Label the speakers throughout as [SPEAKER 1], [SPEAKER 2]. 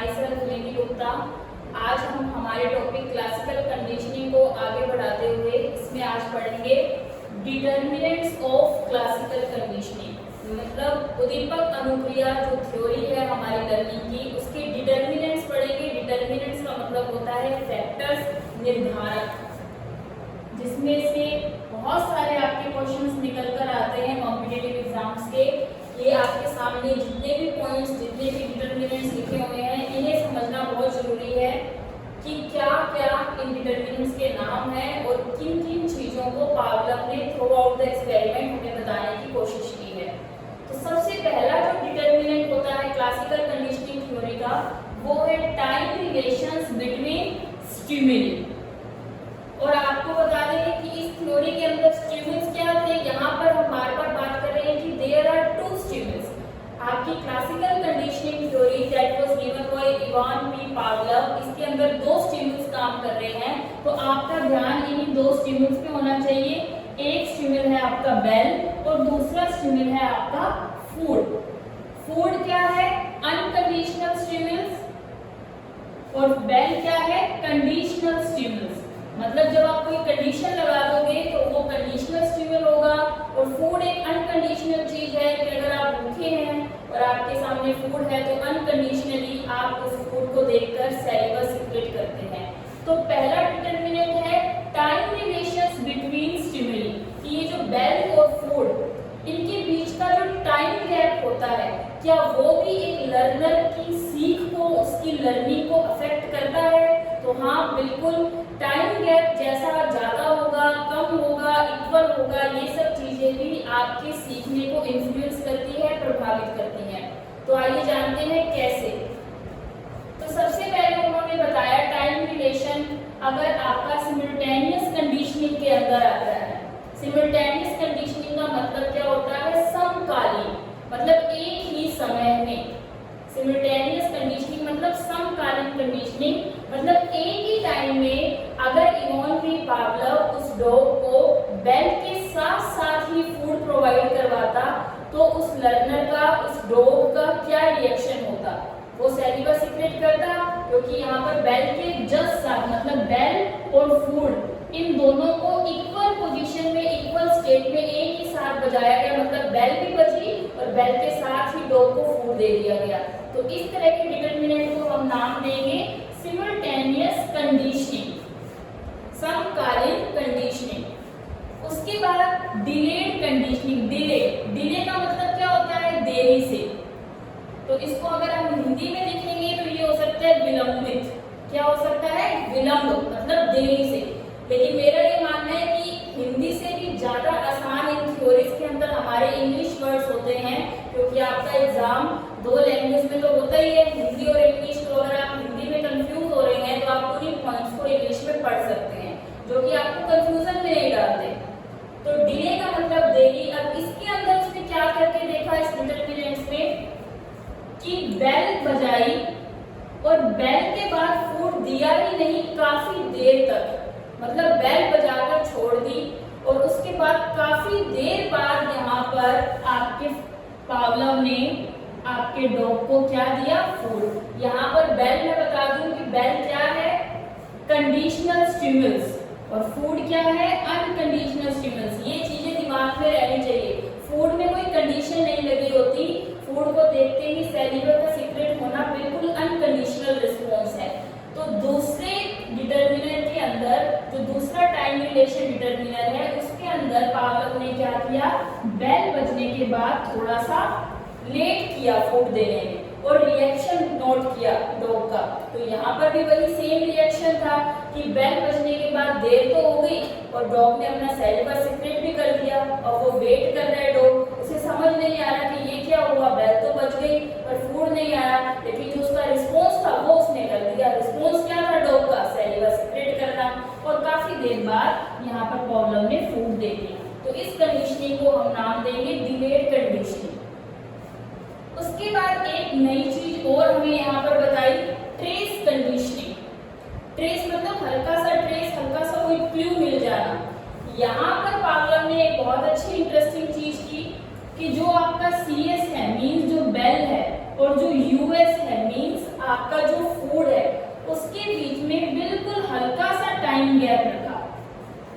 [SPEAKER 1] My self निधि गुप्ता। आज हम हमारे टॉपिक क्लासिकल कंडीशनिंग को आगे बढ़ाते हुए इसमें आज पढ़ेंगे डिटर्मिनेंट्स ऑफ क्लासिकल कंडीशनिंग, मतलब उद्दीपक अनुक्रिया जो थ्योरी है हमारी लर्निंग की, उसके डिटर्मिनेंट्स पढ़ेंगे। डिटर्मिनेंट्स का मतलब होता है फैक्टर्स, निर्धारक, जिसमें से बहुत सारे आपके क्वेश्चंस निकल कर आते हैं कॉम्पिटिटिव एग्जाम्स के। ये आपके सामने जितने भी पॉइंट्स, जितने भी डिटर्मिनेंट्स लिखे हुए हैं, इन्हें समझना बहुत जरूरी है कि क्या क्या इन डिटर्मिनेंट्स के नाम हैं और किन किन चीजों को पावलोव ने थ्रू आउट द एक्सपेरिमेंट हमें बताने की कोशिश की है। तो सबसे पहला जो डिटर्मिनेंट होता है क्लासिकल कंडीशनिंग थ्योरी का, वो है टाइम रिलेशंस बिटवीन स्टिमुली। और आपको बता दें कि इस थ्योरी के अंदर स्टिमुलस क्या थे, यहाँ पर हम बार बार बात कर रहे हैं कि देयर आर टू स्टिमुलस। आपकी classical conditioning theory that was given by Ivan P Pavlov, इसके अंदर दो स्टिमुलस काम कर रहे हैं। तो आपका ध्यान इन दो स्टिमुलस पे होना चाहिए। एक स्टिमुल है आपका बेल और दूसरा स्टिमुल है आपका फूड। फूड क्या है? अनकंडीशनल स्टिमुलस और बेल क्या है? Conditional stimulus. मतलब जब आप कोई कंडीशन लगा दोगे तो वो कंडीशनल स्टिमुल होगा। और फूड एक अनकंडीशनल चीज है कि अगर आप भूखे हैं और आपके सामने फूड है तो अनकंडीशनली आप उस फूड को देखकर सैलिवा सीक्रेट करते हैं। तो पहला डिटर्मिनेंट है टाइम रिलेशंस बिटवीन स्टिमुली, कि ये जो बेल और फूड, इनके बीच का जो टाइम गैप होता है, क्या वो भी एक लर्नर की सीख को, उसकी लर्निंग को अफेक्ट करता है? तो हाँ, बिल्कुल। टाइम गैप जैसा ज्यादा होगा, कम होगा, इक्वल होगा, ये सब चीजें भी आपके सीखने को इन्फ्लुएंस करती है, प्रभावित करती हैं। तो आइए जानते हैं कैसे। तो सबसे पहले उन्होंने बताया टाइम रिलेशन अगर आपका सिमुलटेनियस कंडीशनिंग के अंदर आता है। सिमुलटेनियस कंडीशनिंग का मतलब क्या होता है? समकालीन, मतलब एक ही समय में। सिमुलटेनियस कंडीशनिंग मतलब समकालीन कंडीशनिंग, मतलब एक ही टाइम में अगर इवान पी पावलोव उस डॉग को बेल के साथ साथ ही फूड प्रोवाइड करवाता तो उस लर्नर का, उस डॉग का क्या रिएक्शन होता? वो सैलिवा सीक्रेट करता, क्योंकि यहाँ पर बेल के जस्ट साथ, मतलब बेल और फूड इन दोनों को इक्वल पोजीशन में, इक्वल स्टेट में एक ही साथ बजाया गया, मतलब बेल भी बजी और बेल के साथ ही डॉग को फूड दे दिया गया। तो इस तरह के डिटर्मिनेंट को हम नाम देंगे सिमुलटेनियस कंडीशनिंग, समकालीन कंडीशनिंग। उसके बाद डिलेड कंडीशनिंग। डिले का मतलब क्या होता है? देरी से। तो इसको अगर हम हिंदी में लिखेंगे तो ये हो सकता है विलंबित। क्या हो सकता है? विलंब, मतलब देरी से। लेकिन मेरा ये मानना है कि हिंदी से भी ज्यादा आसान इन थ्योरीज के अंदर हमारे इंग्लिश वर्ड्स होते हैं, क्योंकि आपका एग्जाम दो लैंग्वेज में तो होता ही है, हिंदी और इंग्लिश। तो अगर आप हिंदी में कंफ्यूज हो रहे हैं तो आप पूरी पॉइंट्स को इंग्लिश में पढ़ सकते हैं, जो कि आपको कंफ्यूजन में नहीं डालते। तो डिले का मतलब देरी। अब इसके अंदर उसने क्या करके देखा इस डिटर्मिनेंट्स में कि बेल बजाई और बेल के बाद फूड दिया ही नहीं काफी देर तक, मतलब बेल बजाकर छोड़ दी और उसके बाद काफी देर बाद यहाँ पर आपके पावलोव ने आपके डॉग को क्या दिया? फूड। यहाँ पर बेल, मैं बता दूं कि बेल क्या है? कंडीशनल स्टिमुलस और फूड क्या है? Unconditional stimulus. ये चीजें दिमाग में रहनी चाहिए। फूड में कोई कंडीशन नहीं लगी होती, फूड को देखते ही सैलिवा का सीक्रेट होना बिल्कुल अनकंडीशनल रिस्पॉन्स है। तो दूसरे डिटर्मिनेंट के अंदर, जो दूसरा टाइम रिलेशन डिटर्मिनर है, उसके अंदर पावलोव ने क्या किया? बेल बजने के बाद थोड़ा सा लेट किया फूड देने में और रिएक्शन नोट किया डॉग का। तो यहाँ पर भी वही सेम रिएक्शन था कि बेल बजने के बाद देर तो हो गई और डॉग ने अपना सैलिवा सीक्रेट भी कर दिया और वो वेट कर रहा है डॉग। उसे समझ नहीं आ रहा कि ये क्या हुआ, बेल तो बज गई पर फूड नहीं आया, लेकिन जो उसका रिस्पॉन्स था वो उसने कर दिया। रिस्पॉन्स क्या था डॉग का? सैलिवा सीक्रेट करना। और काफी देर बाद यहाँ पर पावलोव ने फूड दे दिया। तो इस कंडीशनिंग को हम नाम देंगे डिलेड कंडीशनिंग। उसके बाद एक नई चीज और हमें यहाँ पर बताई, ट्रेस कंडीशनिंग। ट्रेस मतलब हल्का सा ट्रेस, हल्का सा कोई क्लू मिल जाना। यहाँ पर पावलोव ने एक बहुत अच्छी इंटरेस्टिंग चीज की कि जो आपका CS है मींस जो बेल है और जो US है मींस आपका जो फूड है उसके बीच में बिल्कुल हल्का सा टाइम गैप रखा,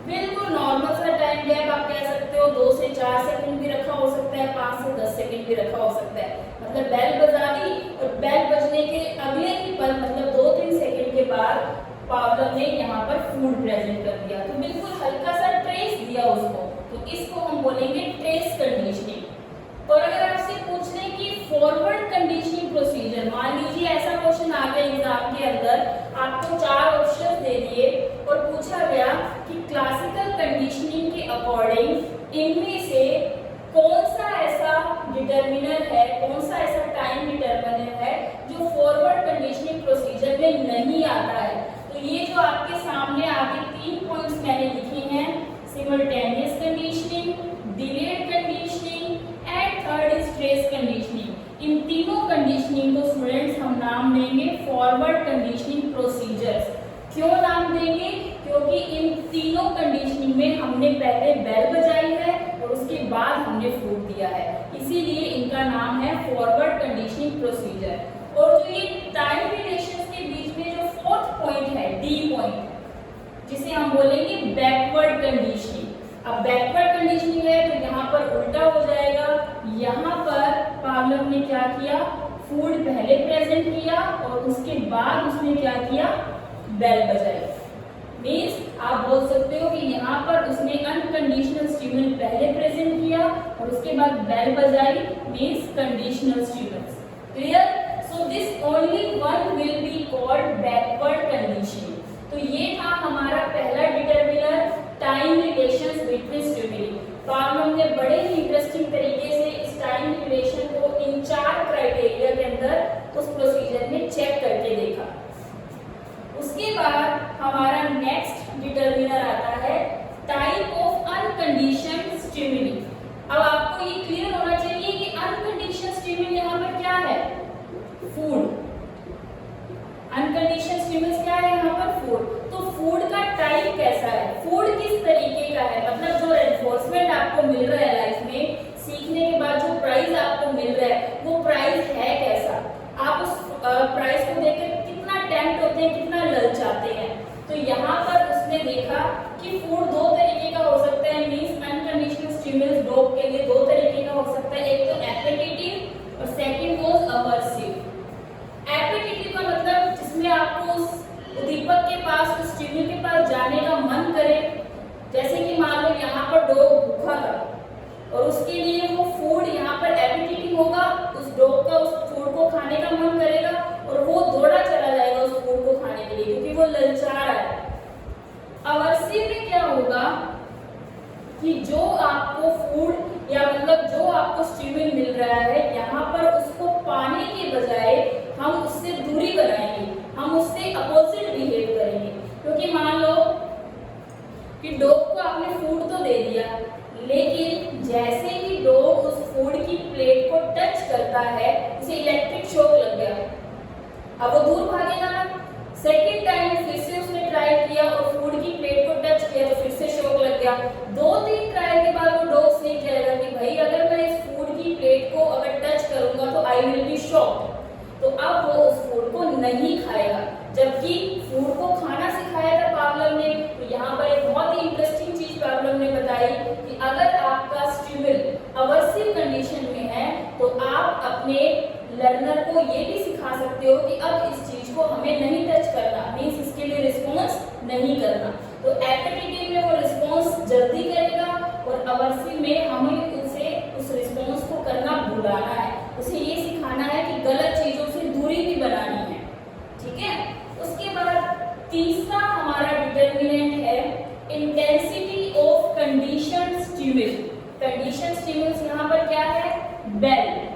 [SPEAKER 1] बिल्कुल नॉर्मल सा टाइम गैप आप कह सकते हो, 2 से 4 सेकंड भी रखा हो सकता है, 5 से 10 सेकंड भी रखा हो सकता है। मतलब बेल बजा दी और बेल बजने के अगले ही पल मतलब 2-3 सेकंड के बाद पावलव ने यहाँ पर फूड प्रेजेंट कर दिया, तो बिल्कुल हल्का सा ट्रेस दिया उसको, तो इसको हम बोलेंगे ट्रेस कंडीशनिंग। और अगर आपसे पूछ लें कि फॉरवर्ड कंडीशनिंग प्रोसीजर, मान लीजिए ऐसा क्वेश्चन आ गया एग्जाम के अंदर, आपको 4 ऑप्शन दे दिए और पूछा गया कि क्लासिकल कंडीशनिंग के अकॉर्डिंग इनमें से कौन सा ऐसा डिटर्मिनर है, कौन सा ऐसा टाइम डिटर्मिनर है जो फॉरवर्ड कंडीशनिंग प्रोसीजर में नहीं आता है। तो ये जो आपके सामने आगे 3 पॉइंट्स मैंने लिखे हैं, simultaneous conditioning, delayed conditioning and third is trace conditioning. इन तीनों कंडीशनिंग को स्टूडेंट्स हम नाम देंगे फॉरवर्ड कंडीशनिंग प्रोसीजर्स। क्यों नाम देंगे? क्योंकि इन तीनों कंडीशनिंग में हमने पहले बेल बजाई है और उसके बाद हमने फूड दिया है, इसीलिए इनका नाम है फॉरवर्ड कंडीशनिंग प्रोसीजर। और जो ये टाइम रिलेशंस के बीच में जो 4th पॉइंट है, डी पॉइंट, जिसे हम बोलेंगे बैकवर्ड कंडीशनिंग। अब बैकवर्ड कंडीशनिंग है तो यहाँ पर उल्टा हो जाएगा, यहाँ पर पावलव ने क्या किया, फूड पहले प्रेजेंट किया और उसके बाद उसने क्या किया, बेल बजाई। मीन्स आप बोल सकते हो कि यहाँ पर उसने अनकंडीशनल स्टिमुलस पहले प्रेजेंट किया और उसके बाद बेल बजाई, means conditional stimulus. Clear? So this only one will be called backward conditioning. तो ये था हमारा पहला determiner, time relations between stimuli. पावलव ने बड़े ही इंटरेस्टिंग तरीके से इस टाइम रिलेशन को इन 4 क्राइटेरिया के अंदर उस प्रोसीजर में चेक करके देखा। उसके बाद हमारा नेक्स्ट डिटर्मिनर आता है टाइप ऑफ अनकंडीशनड स्टिमुली। अब आपको ये क्लियर होना चाहिए कि अनकंडीशनड स्टिमुली यहाँ पर क्या है, फूड। अनकंडीशनड स्टिमुलस क्या है यहाँ पर, फूड। तो फूड का टाइप कैसा है, फूड किस तरीके का है, मतलब जो एनफोर्समेंट आपको मिल रहा है लाइफ में, सीखने के बाद जो प्राइज आपको मिल रहा है वो प्राइज है कैसा, आप उस प्राइज को देखकर कितना टेम्प्ट होते हैं, कितना ललचाते हैं। तो यहाँ पर उसने देखा कि फूड 2 तरीके का हो सकता है, मींस अनकंडीशनल स्टिमुलस डॉग के लिए 2 तरीके का हो सकता है, एक तो एपेटिटिव और सेकंड वाज अवर्सिव। एपेटिटिव का मतलब जिसमें आपको उस उद्दीपक के पास, उस स्टिमुलस के पास जाने का मन करे, जैसे कि मान लो यहाँ पर डॉग भूखा था और उसके लिए वो फूड यहाँ पर एपेटिटिव होगा, उस डॉग का उस फूड को खाने का मन करेगा और वो दौड़ा चला जाएगा उस फूड को खाने के लिए क्योंकि वो ललचा रहा है। अवर्सिव में क्या होगा कि जो आपको फूड या मतलब जो आपको स्टिमुलस मिल रहा है, यहाँ पर उसको पाने के बजाय हम उससे दूरी बनाएंगे, हम उससे अपोजिट बिहेव करेंगे। क्योंकि मान लो कि डॉग को आपने फूड तो दे दिया, लेकिन जैसे ही डॉग उस फूड की प्लेट को टच करता है उसे इलेक्ट्रिक शॉक लग गया, अब वो दूर भागेगा ना। सेकेंड टाइम फिर से उसने ट्राई किया और फूड की प्लेट को टच किया तो फिर से शॉक लग गया। 2-3 ट्राई के बाद वो डॉग सीख जाएगा कि भाई अगर मैं इस फूड की प्लेट को अगर टच करूंगा तो आई विल बी शॉक, तो अब वो उस फूड को नहीं खाएगा। जबकि फूड को खाना सिखाया था पावलव ने, तो यहाँ पर एक बहुत ही इंटरेस्टिंग चीज पावलव ने बताई कि अगर आपका स्टिमुलस अवर्सिव कंडीशन में है तो आप अपने लर्नर को ये भी सिखा सकते हो कि अब इस चीज को हमें नहीं टच करना, मींस इसके लिए रिस्पॉन्स नहीं करना। तो एपेटिटिव में वो रिस्पॉन्स जल्दी करेगा और अवर्सिव में हमें उसे उस रिस्पॉन्स को करना भुलाना है, उसे ये सिखाना है कि गलत चीजों से दूरी भी बनानी है। ठीक है? उसके बाद तीसरा हमारा डिटर्मिनेंट है intensity of conditioned stimulus. Conditioned stimulus यहाँ पर क्या है, बेल।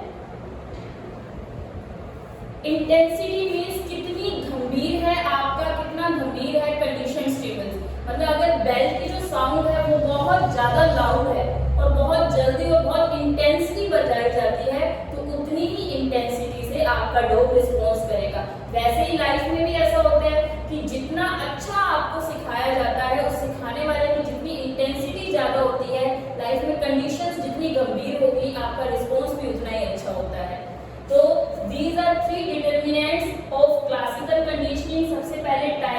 [SPEAKER 1] इंटेंसिटी मींस कितनी गंभीर है आपका, कितना गंभीर है कंडीशन स्टिमुलस। मतलब अगर बेल की जो साउंड है वो बहुत ज्यादा लाउड है और बहुत जल्दी और बहुत इंटेंसली बजाई जाती है तो उतनी ही इंटेंसिटी से आपका डॉग रिस्पॉन्स करेगा। वैसे ही लाइफ में भी ऐसा होता है कि जितना अच्छा आपको सिखाया जाता है उस सिखाने वाले की जितनी इंटेंसिटी ज्यादा होती है, लाइफ में कंडीशंस जितनी गंभीर होगी आपका रिस्पॉन्स भी उतना ही अच्छा होता है। तो these are 3 determinants of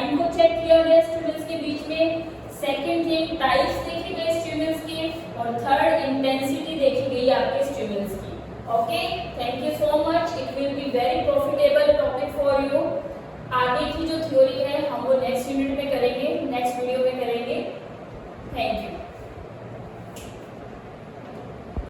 [SPEAKER 1] time को चेक किया गया स्टूडेंट्स के बीच में, सेकंड थिंग टाइप्स देखे गए स्टूडेंट्स के, और थर्ड इंटेंसिटी देखी गई आपके स्टूडेंट्स की। Okay, thank you so much, it will be very profitable topic for you. आगे की जो थ्योरी है हम